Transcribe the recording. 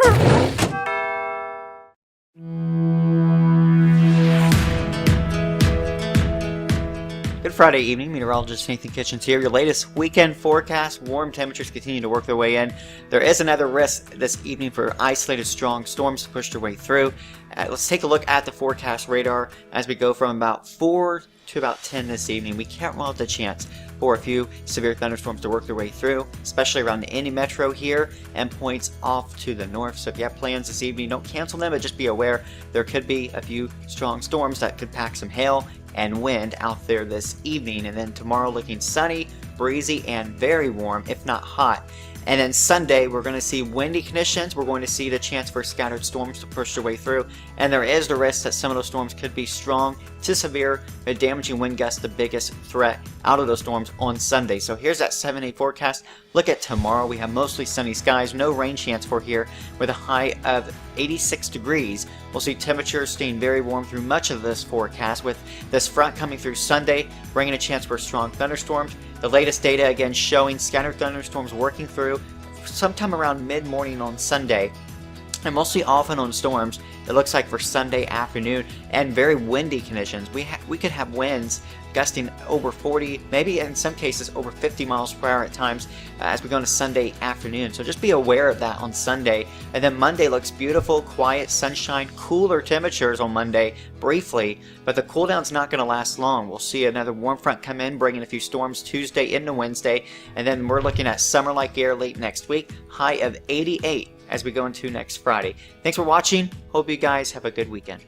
Good Friday evening, meteorologist Nathan Kitchens here. Your latest weekend forecast. Warm temperatures continue to work their way in. There is another risk this evening for isolated strong storms to push their way through. Let's take a look at the forecast radar as we go from about 4 to about 10 this evening. We can't rule out the chance for a few severe thunderstorms to work their way through, especially around the Indy metro here and points off to the north. So if you have plans this evening, don't cancel them, but just be aware there could be a few strong storms that could pack some hail and wind out there this evening. And then tomorrow looking sunny, breezy, and very warm, if not hot. And then Sunday, we're going to see windy conditions. We're going to see the chance for scattered storms to push their way through. And there is the risk that some of those storms could be strong to severe, but damaging wind gusts, the biggest threat out of those storms on Sunday. So here's that 7-day forecast. Look at tomorrow. We have mostly sunny skies, no rain chance for here with a high of 86 degrees. We'll see temperatures staying very warm through much of this forecast, with this front coming through Sunday, bringing a chance for strong thunderstorms. The latest data again showing scattered thunderstorms working through sometime around mid-morning on Sunday, and mostly off and on storms. It looks like for Sunday afternoon, and very windy conditions. We could have winds gusting over 40, maybe in some cases over 50 miles per hour at times as we go into Sunday afternoon. So just be aware of that on Sunday. And then Monday looks beautiful, quiet, sunshine, cooler temperatures on Monday briefly, but the cool down's not going to last long. We'll see another warm front come in, bringing a few storms Tuesday into Wednesday, and then we're looking at summer-like air late next week, high of 88 as we go into next Friday. Thanks for watching. Hope you guys have a good weekend.